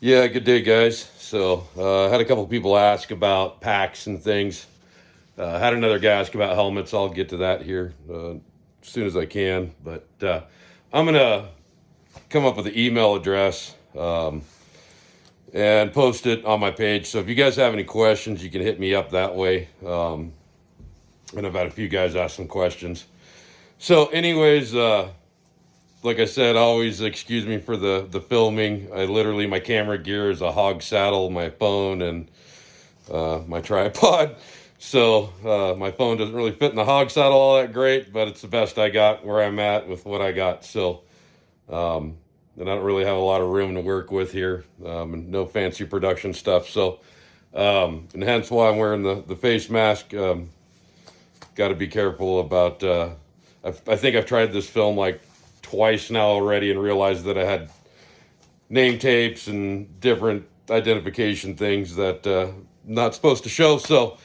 Yeah, good day, guys. So, I had a couple people ask about packs and things. Had another guy ask about helmets. I'll get to that here as soon as I can. But I'm gonna come up with an email address and post it on my page. So if you guys have any questions, you can hit me up that way. And I've had a few guys ask some questions. So, anyways, like I said, always excuse me for the filming. I literally my camera gear is a hog saddle, my phone, and my tripod. So my phone doesn't really fit in the hog saddle all that great, but it's the best I got where I'm at with what I got. So, and I don't really have a lot of room to work with here, and no fancy production stuff. So, and hence why I'm wearing the face mask. Got to be careful about. I think I've tried this film like twice now already and realized that I had name tapes and different identification things that not supposed to show. So,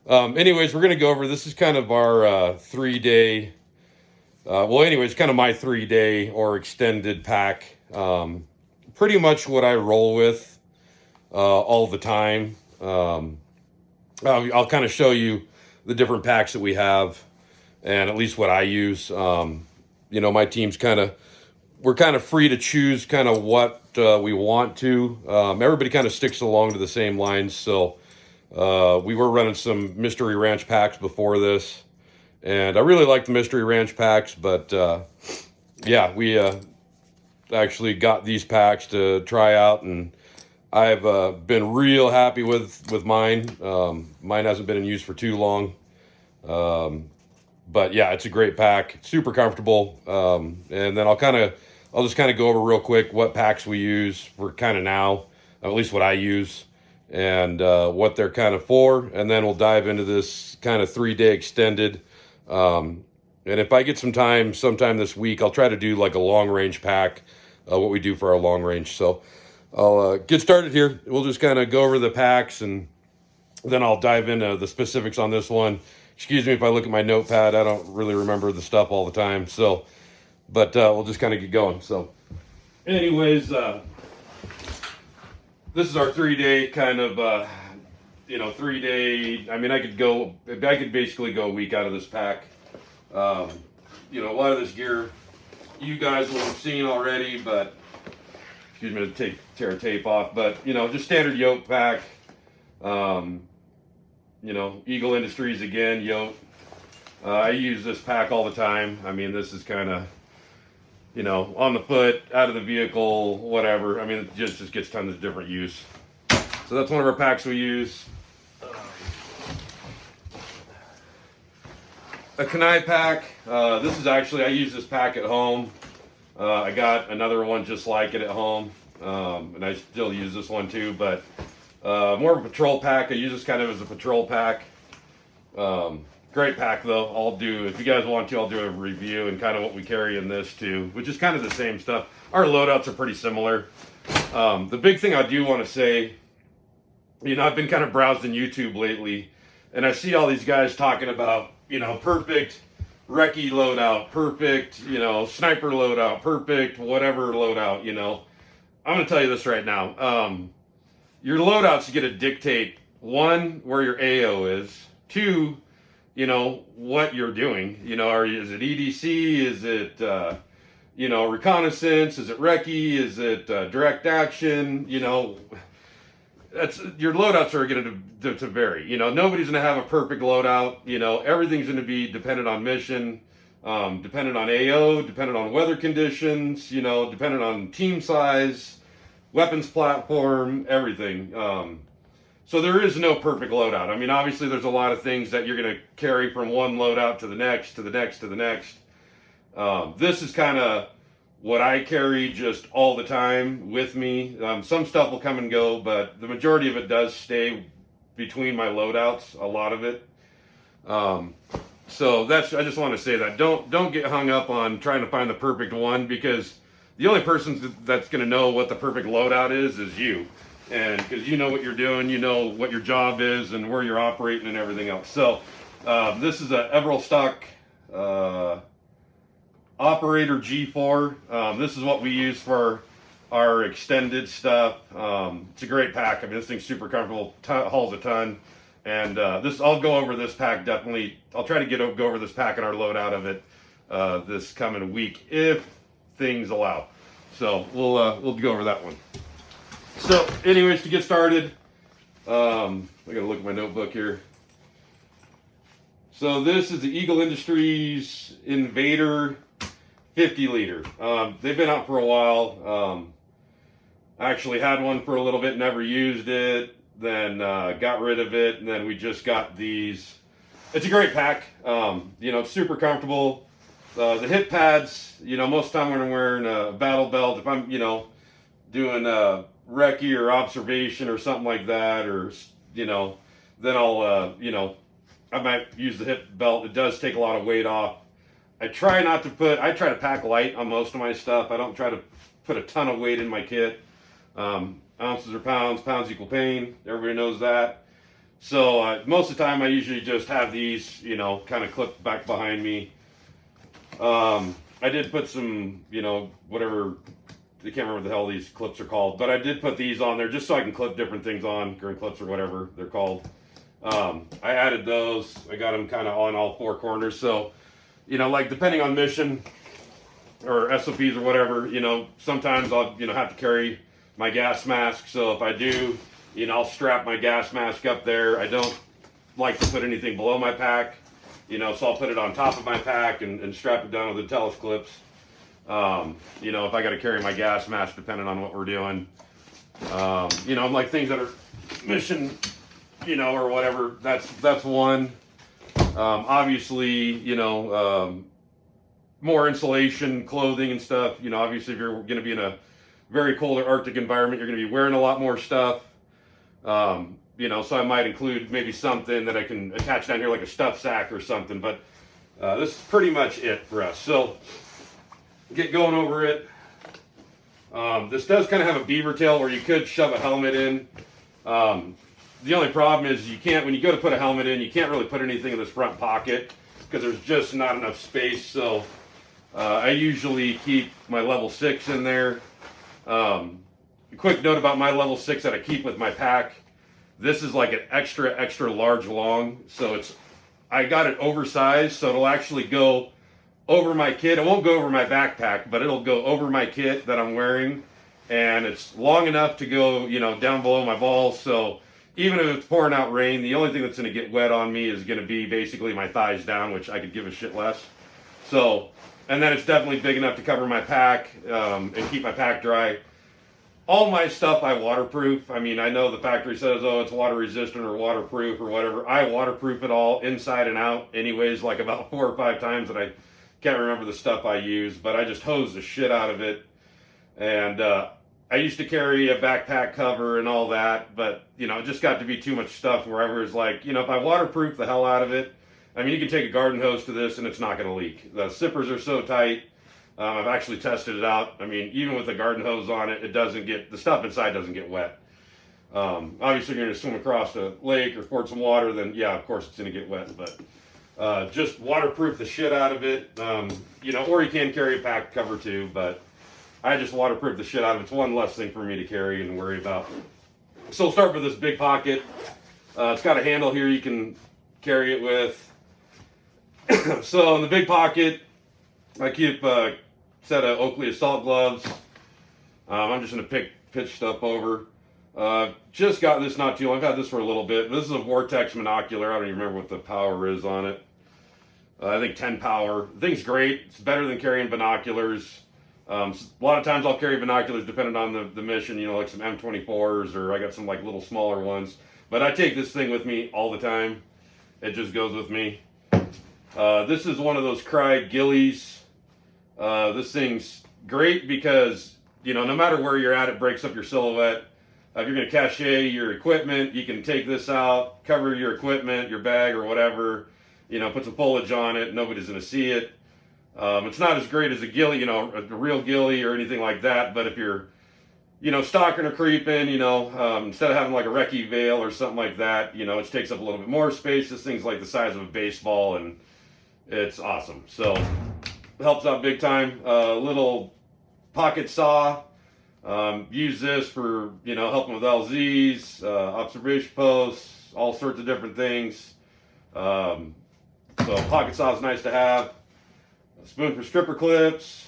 anyways, we're gonna go over. This is kind of our 3 day. Well, anyways, kind of my 3 day or extended pack. Pretty much what I roll with all the time. I'll kind of show you the different packs that we have, and at least what I use. My team's we're kind of free to choose kind of what we want to. Everybody kind of sticks along to the same lines. So we were running some Mystery Ranch packs before this, and I really like the Mystery Ranch packs. But yeah, we actually got these packs to try out, and I've been real happy with mine. Mine hasn't been in use for too long. But yeah, it's a great pack, super comfortable. And then I'll just kind of go over real quick what packs we use for kind of now, at least what I use, and what they're kind of for, and then we'll dive into this kind of 3 day extended. And if I get some time, sometime this week, I'll try to do like a long range pack, what we do for our long range. So I'll get started here. We'll just kind of go over the packs, and then I'll dive into the specifics on this one. Excuse me if I look at my notepad. I don't really remember the stuff all the time. So, but we'll just kind of get going. So, anyways, this is our 3 day kind of, 3 day. I mean, I could basically go a week out of this pack. A lot of this gear you guys will have seen already, but excuse me to tear tape off. But just standard yoke pack. Eagle Industries again, yoke. I use this pack all the time. I mean, this is kind of, on the foot, out of the vehicle, whatever. I mean, it just gets tons of different use. So that's one of our packs we use. A Kanai pack. This is actually, I use this pack at home. I got another one just like it at home. And I still use this one too, but more of a patrol pack. I use this kind of as a patrol pack. Great pack though. If you guys want to, I'll do a review and kind of what we carry in this too, which is kind of the same stuff. Our loadouts are pretty similar. The big thing I do want to say, I've been kind of browsing YouTube lately, and I see all these guys talking about, perfect recce loadout, perfect, sniper loadout, perfect whatever loadout, I'm going to tell you this right now. Your loadouts get to dictate, one, where your AO is, two, what you're doing. Is it EDC? Is it, reconnaissance? Is it recce? Is it direct action? That's your loadouts are going to vary. Nobody's going to have a perfect loadout. Everything's going to be dependent on mission, dependent on AO, dependent on weather conditions, dependent on team size, weapons platform, everything. So there is no perfect loadout. I mean, obviously there's a lot of things that you're going to carry from one loadout to the next, to the next, to the next. This is kind of what I carry just all the time with me. Some stuff will come and go, but the majority of it does stay between my loadouts, a lot of it. So I just want to say that don't get hung up on trying to find the perfect one, because the only person that's going to know what the perfect loadout is you. And because you know what you're doing, you know what your job is and where you're operating and everything else. So this is a Everall stock Operator G4. This is what we use for our extended stuff. It's a great pack. I mean, this thing's super comfortable, hauls a ton. And I'll go over this pack definitely. I'll try to go over this pack and our load out of it this coming week if things allow. So we'll go over that one. So, anyways, to get started, I gotta look at my notebook here. So this is the Eagle Industries Invader 50 liter. They've been out for a while. I actually had one for a little bit, never used it, then got rid of it, and then we just got these. It's a great pack. It's super comfortable. The hip pads, most of the time when I'm wearing a battle belt, if I'm, doing a recce or observation or something like that, or, then I'll, I might use the hip belt. It does take a lot of weight off. I try to pack light on most of my stuff. I don't try to put a ton of weight in my kit. Ounces are pounds, pounds equal pain. Everybody knows that. So most of the time I usually just have these, kind of clipped back behind me. I did put some, whatever, I can't remember what the hell these clips are called, but I did put these on there just so I can clip different things on, grin clips or whatever they're called. I added those. I got them kind of on all four corners. So, like depending on mission or SOPs or whatever, sometimes I'll, have to carry my gas mask. So if I do, I'll strap my gas mask up there. I don't like to put anything below my pack, so I'll put it on top of my pack and strap it down with the Telus clips. If I got to carry my gas mask, depending on what we're doing, like things that are mission, or whatever, that's one. Obviously, more insulation, clothing and stuff. Obviously if you're going to be in a very cold or Arctic environment, you're going to be wearing a lot more stuff. So I might include maybe something that I can attach down here like a stuff sack or something, but this is pretty much it for us. So get going over it. This does kind of have a beaver tail where you could shove a helmet in. The only problem is when you go to put a helmet in, you can't really put anything in this front pocket because there's just not enough space. So I usually keep my level 6 in there. A quick note about my level 6 that I keep with my pack. This is like an extra large long. So I got it oversized, so it'll actually go over my kit. It won't go over my backpack, but it'll go over my kit that I'm wearing. And it's long enough to go, down below my balls. So even if it's pouring out rain, the only thing that's going to get wet on me is going to be basically my thighs down, which I could give a shit less. So, and then it's definitely big enough to cover my pack and keep my pack dry. All my stuff I waterproof. I mean, I know the factory says, oh, it's water resistant or waterproof or whatever. I waterproof it all inside and out anyways, like about 4 or 5 times, that I can't remember the stuff I use, but I just hose the shit out of it. And I used to carry a backpack cover and all that, but, it just got to be too much stuff where I was like, if I waterproof the hell out of it, I mean, you can take a garden hose to this and it's not going to leak. The zippers are so tight. I've actually tested it out. I mean, even with the garden hose on it, the stuff inside doesn't get wet. Obviously, you're going to swim across a lake or ford some water, then yeah, of course it's going to get wet, but just waterproof the shit out of it. Or you can carry a pack cover too, but I just waterproof the shit out of it. It's one less thing for me to carry and worry about. So we'll start with this big pocket. It's got a handle here you can carry it with. So in the big pocket, I keep a set of Oakley assault gloves. I'm just going to pitch stuff over. Just got this not too long. I've had this for a little bit. This is a Vortex monocular. I don't even remember what the power is on it. I think 10 power. The thing's great. It's better than carrying binoculars. A lot of times I'll carry binoculars depending on the mission, like some M24s, or I got some like little smaller ones. But I take this thing with me all the time. It just goes with me. This is one of those Cried Gillies. This thing's great because, no matter where you're at, it breaks up your silhouette. If you're going to cache your equipment, you can take this out, cover your equipment, your bag or whatever, put some foliage on it. Nobody's going to see it. It's not as great as a ghillie, a real ghillie or anything like that. But if you're, stalking or creeping, instead of having like a recce veil or something like that, it takes up a little bit more space. This thing's like the size of a baseball and it's awesome. So helps out big time. Little pocket saw. Use this for, helping with LZs, observation posts, all sorts of different things. So pocket saw is nice to have. A spoon for stripper clips.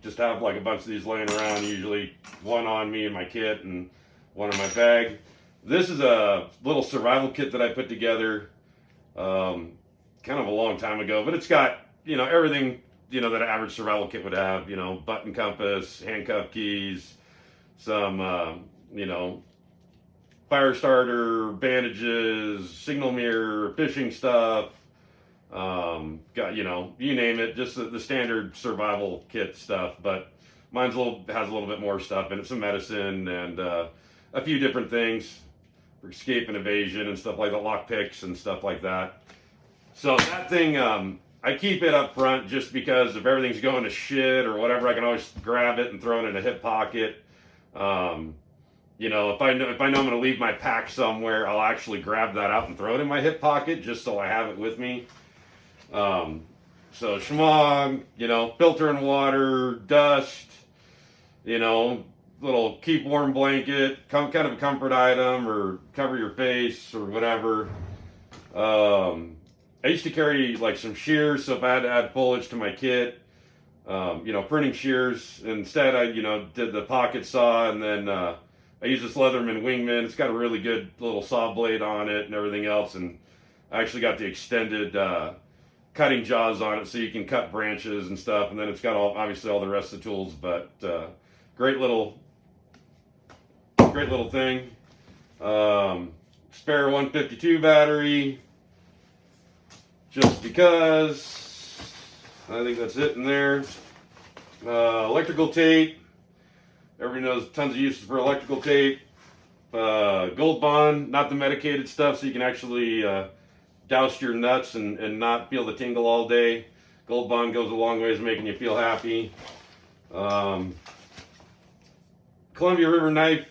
Just have like a bunch of these laying around, usually one on me in my kit and one in my bag. This is a little survival kit that I put together kind of a long time ago, but it's got, everything, that an average survival kit would have, button compass, handcuff keys, some, fire starter, bandages, signal mirror, fishing stuff, got, you name it, just the standard survival kit stuff, but mine's has a little bit more stuff in it, some medicine and a few different things for escape and evasion and stuff like that, lock picks and stuff like that. So that thing, I keep it up front just because if everything's going to shit or whatever, I can always grab it and throw it in a hip pocket. If I know I'm going to leave my pack somewhere, I'll actually grab that out and throw it in my hip pocket just so I have it with me. So shmog, filter and water, dust, little keep warm blanket, kind of a comfort item or cover your face or whatever. I used to carry like some shears, so if I had to add foliage to my kit, printing shears. Instead, I, did the pocket saw, and then I use this Leatherman Wingman. It's got a really good little saw blade on it and everything else, and I actually got the extended cutting jaws on it, so you can cut branches and stuff. And then it's got obviously all the rest of the tools, but great little thing. Spare 152 battery. Just because, I think that's it in there. Electrical tape. Everybody knows tons of uses for electrical tape. Gold Bond, not the medicated stuff, so you can actually douse your nuts and not feel the tingle all day. Gold Bond goes a long ways making you feel happy. Columbia River knife,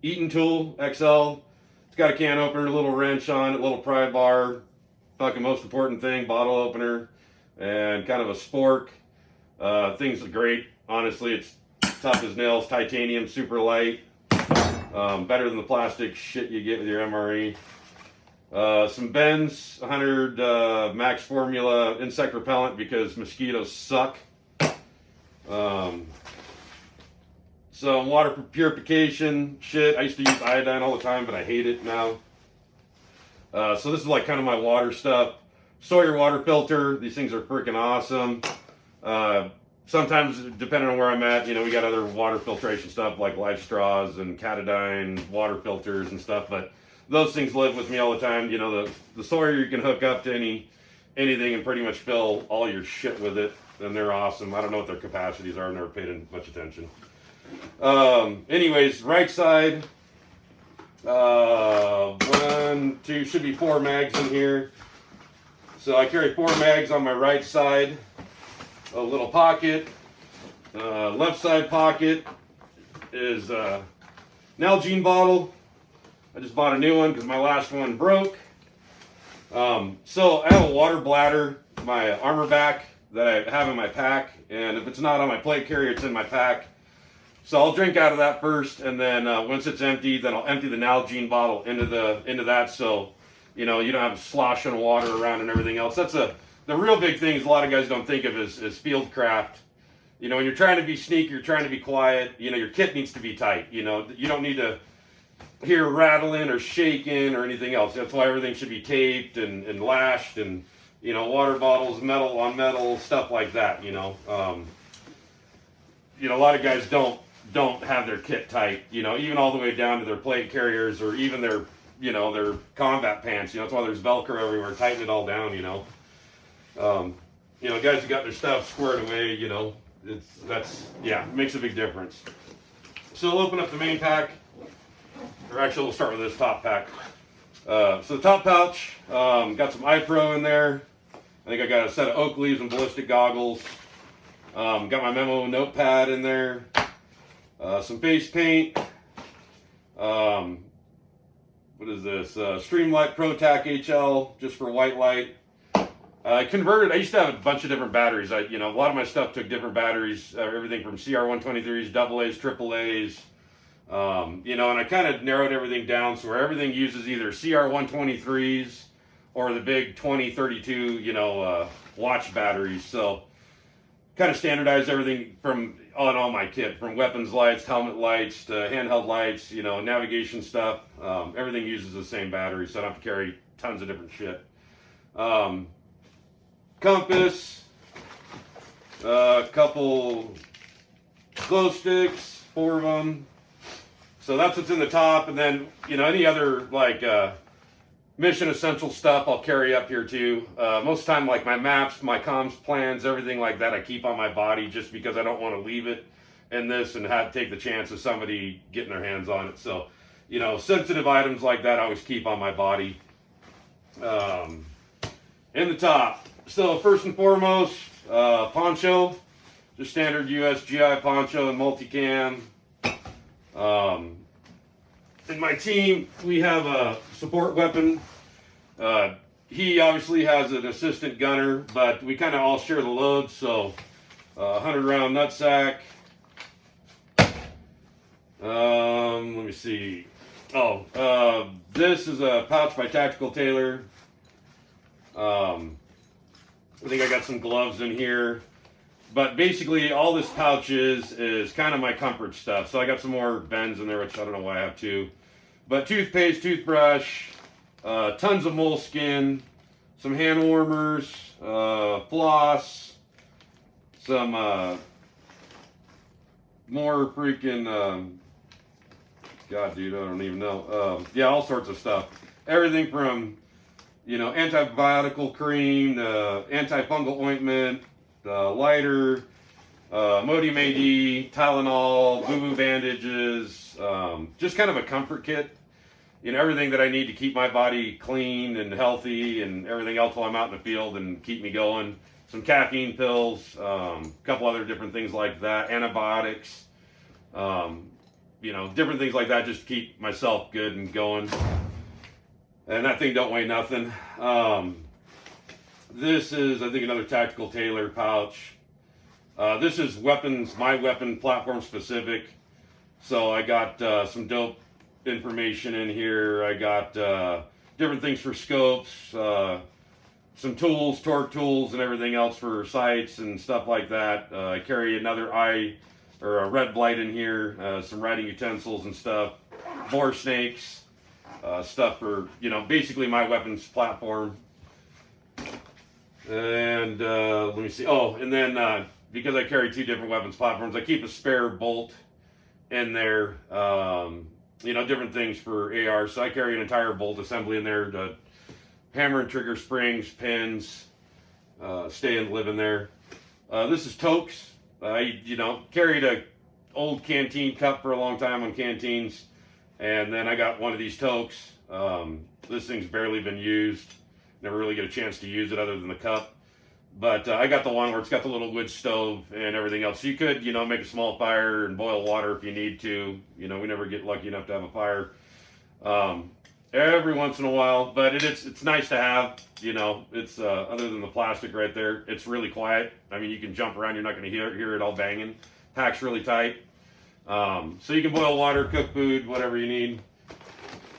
Eaton tool XL. It's got a can opener, a little wrench on it, a little pry bar. Fucking most important thing, bottle opener, and kind of a spork. Things are great. Honestly, it's tough as nails, titanium, super light. Better than the plastic shit you get with your MRE. Some Ben's 100 Max Formula insect repellent because mosquitoes suck. Some water purification shit. I used to use iodine all the time, but I hate it now. So this is like kind of my water stuff. Sawyer water filter. These things are freaking awesome. Sometimes, depending on where I'm at, we got other water filtration stuff like life straws and Catadine water filters and stuff. But those things live with me all the time. The Sawyer, you can hook up to anything and pretty much fill all your shit with it. And they're awesome. I don't know what their capacities are. I've never paid much attention. Anyways, right side. 1, 2, should be 4 mags in here. So I carry 4 mags on my right side. A little pocket. Left side pocket is an Nalgene bottle. I just bought a new one because my last one broke. So I have a water bladder, my armor back that I have in my pack, and if it's not on my plate carrier, it's in my pack. So I'll drink out of that first, and then once it's empty, then I'll empty the Nalgene bottle into that, so you don't have sloshing water around and everything else. That's the real big thing is a lot of guys don't think of is field craft. When you're trying to be sneaky, you're trying to be quiet. Your kit needs to be tight. You don't need to hear rattling or shaking or anything else. That's why everything should be taped and lashed and water bottles, metal on metal, stuff like that. A lot of guys don't have their kit tight, even all the way down to their plate carriers or even their combat pants, that's why there's Velcro everywhere, tighten it all down, guys who got their stuff squared away, it makes a big difference. So we'll open up the main pack, or actually we'll start with this top pack. So the top pouch, got some iPro in there. I think I got a set of Oakleys and ballistic goggles. Got my memo notepad in there. Some face paint. What is this? Streamlight Protac Hl, just for white light. I converted. I used to have a bunch of different batteries. A lot of my stuff took different batteries. Everything from CR123s, AA's, AAA's. And I kind of narrowed everything down so where everything uses either CR123s or the big 2032, watch batteries. So kind of standardized everything on all my kit, from weapons lights, helmet lights, to handheld lights, navigation stuff. Everything uses the same battery, so I don't have to carry tons of different shit. Compass, a couple glow sticks, 4 of them. So that's what's in the top, and then any other like mission essential stuff I'll carry up here too. Most of the time, like my maps, my comms plans, everything like that, I keep on my body just because I don't want to leave it in this and have to take the chance of somebody getting their hands on it. So, sensitive items like that I always keep on my body. In the top. So first and foremost, Poncho, just standard US GI Poncho and multicam. In my team, we have a support weapon. He obviously has an assistant gunner, but we kind of all share the load. So 100 round nutsack. Let me see. This is a pouch by Tactical Tailor. I think I got some gloves in here, but basically all this pouch is kind of my comfort stuff. So I got some more bends in there, which I don't know why I have two, but toothpaste, toothbrush, tons of moleskin, some hand warmers, floss, some more freaking God, dude, I don't even know. Yeah, all sorts of stuff. Everything from antibiotical cream, antifungal ointment, lighter, Imodium AD, Tylenol, boo-boo bandages, just kind of a comfort kit. Everything that I need to keep my body clean and healthy and everything else while I'm out in the field and keep me going. Some caffeine pills, a couple other different things like that, antibiotics, different things like that just to keep myself good and going. And that thing don't weigh nothing. This is, I think, another Tactical Tailor pouch. This is my weapon platform specific. So I got some dope information in here. I got different things for scopes, some tools, torque tools, and everything else for sights and stuff like that. I carry another eye or a red blight in here, some writing utensils and stuff, bore snakes. Stuff for, basically my weapons platform. And let me see. Oh, and then because I carry 2 different weapons platforms, I keep a spare bolt in there. Different things for AR. So I carry an entire bolt assembly in there. Hammer and trigger springs, pins, stay and live in there. This is Tokes. I, carried a old canteen cup for a long time on canteens. And then I got one of these Tokes. This thing's barely been used. Never really get a chance to use it other than the cup. But I got the one where it's got the little wood stove and everything else. So you could, make a small fire and boil water if you need to. We never get lucky enough to have a fire. Every once in a while. But it's nice to have. It's other than the plastic right there, it's really quiet. I mean, you can jump around. You're not going to hear it all banging. Pack's really tight. So you can boil water, cook food, whatever you need.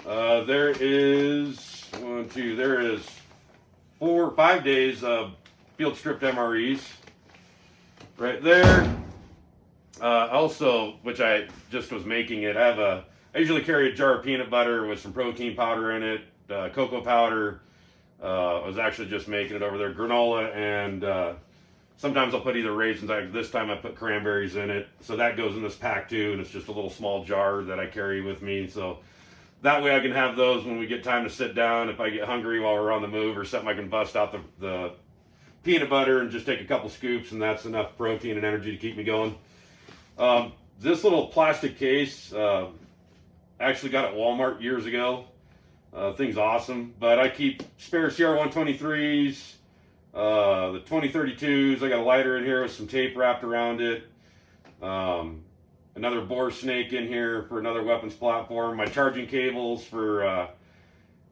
There is 4 or 5 days of field stripped MREs right there. Also, which I just was making it, I usually carry a jar of peanut butter with some protein powder in it, cocoa powder. I was actually just making it over there, granola, and sometimes I'll put either raisins. This time I put cranberries in it. So that goes in this pack too, and it's just a little small jar that I carry with me. So that way I can have those when we get time to sit down. If I get hungry while we're on the move or something, I can bust out the peanut butter and just take a couple scoops, and that's enough protein and energy to keep me going. This little plastic case, actually got at Walmart years ago. Thing's awesome, but I keep spare CR123s, the 2032s. I got a lighter in here with some tape wrapped around it. Another bore snake in here for another weapons platform. My charging cables for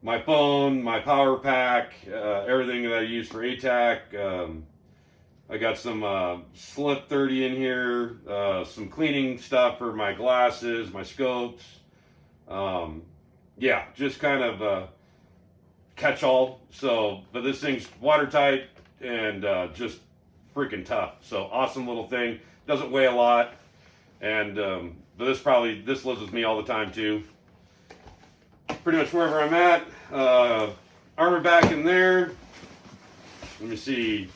my phone, my power pack, everything that I use for ATAC. I got some Slip 30 in here, some cleaning stuff for my glasses, my scopes. Yeah, just kind of catch-all. So, but this thing's watertight and just freaking tough. So awesome little thing. Doesn't weigh a lot, and but this lives with me all the time too. Pretty much wherever I'm at. Armor back in there. Let me see.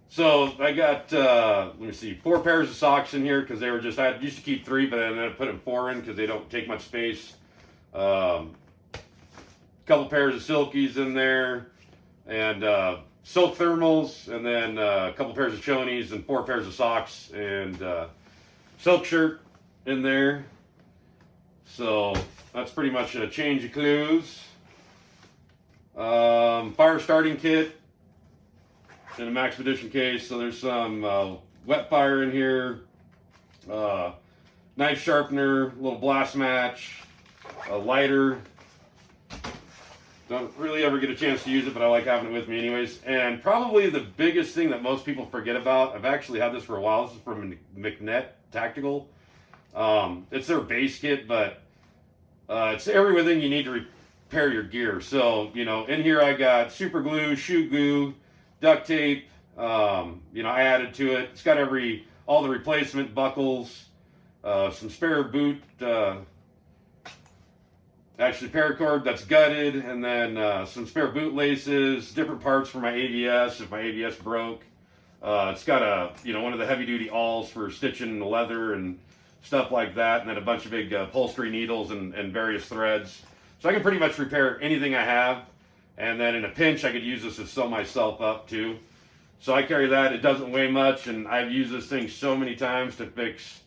So I got, let me see, 4 pairs of socks in here because they were just, I used to keep 3, but then I put 4 in because they don't take much space. Couple pairs of silkies in there, and silk thermals, and then a couple pairs of chonies, and 4 pairs of socks, and silk shirt in there. So that's pretty much a change of clothes. Fire starting kit in a Max Edition case. So there's some wet fire in here, knife sharpener, little blast match, a lighter. Don't really ever get a chance to use it, but I like having it with me anyways. And probably the biggest thing that most people forget about, I've actually had this for a while. This is from McNett Tactical. It's their base kit, but it's everything you need to repair your gear. So, you know, in here I got super glue, shoe glue, duct tape. You know, I added to it. It's got all the replacement buckles, some spare boot, actually paracord that's gutted, and then some spare boot laces, different parts for my ABS if my ABS broke. It's got one of the heavy duty awls for stitching the leather and stuff like that, and then a bunch of big upholstery needles and various threads. So I can pretty much repair anything I have, and then in a pinch I could use this to sew myself up too. So I carry that. It doesn't weigh much, and I've used this thing so many times to fix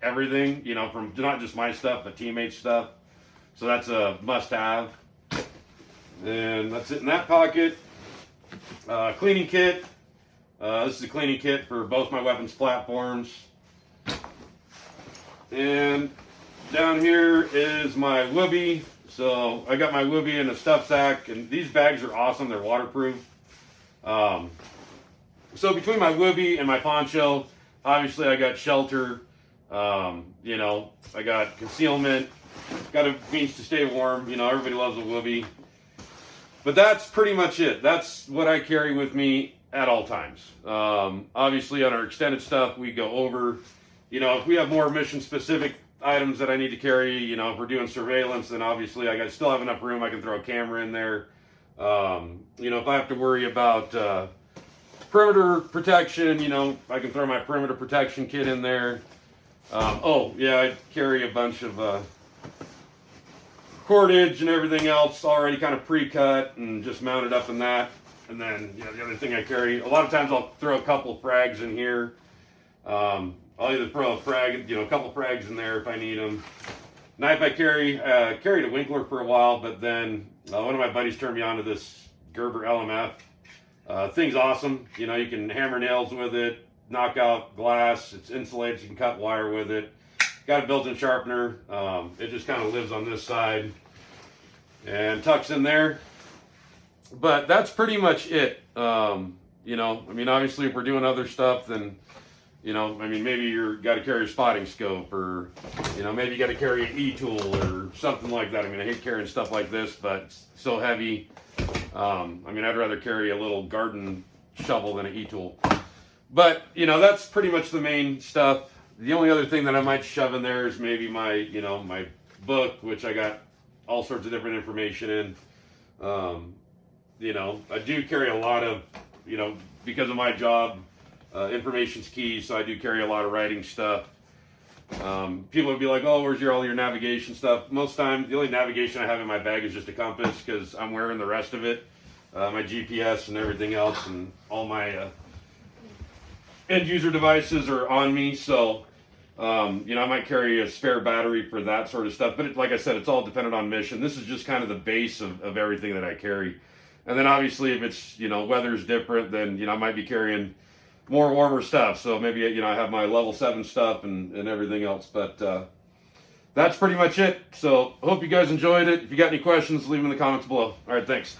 everything, you know, from not just my stuff but teammates' stuff. So that's a must-have. And that's it in that pocket. Cleaning kit. This is a cleaning kit for both my weapons platforms. And down here is my Whoopee. So I got my Whoopee in a stuff sack, and these bags are awesome. They're waterproof. So between my Whoopee and my Poncho, obviously I got shelter. You know, I got concealment. Got a means to stay warm. You know, everybody loves a Whoopee. But that's pretty much it. That's what I carry with me at all times. Obviously, on our extended stuff, we go over. You know, if we have more mission-specific items that I need to carry, you know, if we're doing surveillance, then obviously I still have enough room. I can throw a camera in there. You know, if I have to worry about perimeter protection, you know, I can throw my perimeter protection kit in there. Oh, yeah, I carry a bunch of cordage and everything else already kind of pre-cut and just mounted up in that. And then, you know, the other thing I carry, a lot of times I'll throw a couple frags in here. I'll either throw a frag, you know, a couple frags in there if I need them. Knife I carried a Winkler for a while, but then one of my buddies turned me on to this Gerber Lmf. Thing's awesome. You know, you can hammer nails with it, knock out glass. It's insulated, so you can cut wire with it. Got a built-in sharpener. It just kind of lives on this side and tucks in there. But that's pretty much it. You know, I mean, obviously if we're doing other stuff, then, you know, I mean, maybe you got to carry a spotting scope, or, you know, maybe you got to carry an e-tool or something like that. I mean, I hate carrying stuff like this, but it's so heavy. I mean, I'd rather carry a little garden shovel than an e-tool. But, you know, that's pretty much the main stuff. The only other thing that I might shove in there is maybe my, you know, my book, which I got all sorts of different information in. You know, I do carry a lot of, you know, because of my job, information's key, so I do carry a lot of writing stuff. People would be like, oh, where's all your navigation stuff? Most time, the only navigation I have in my bag is just a compass, because I'm wearing the rest of it. My GPS and everything else, and all my end user devices are on me, so you know, I might carry a spare battery for that sort of stuff, but like I said, it's all dependent on mission. This is just kind of the base of everything that I carry. And then obviously if it's, you know, weather's different, then, you know, I might be carrying more warmer stuff. So maybe, you know, I have my level 7 stuff and everything else. But that's pretty much it. So hope you guys enjoyed it. If you got any questions, leave them in the comments below. All right, thanks.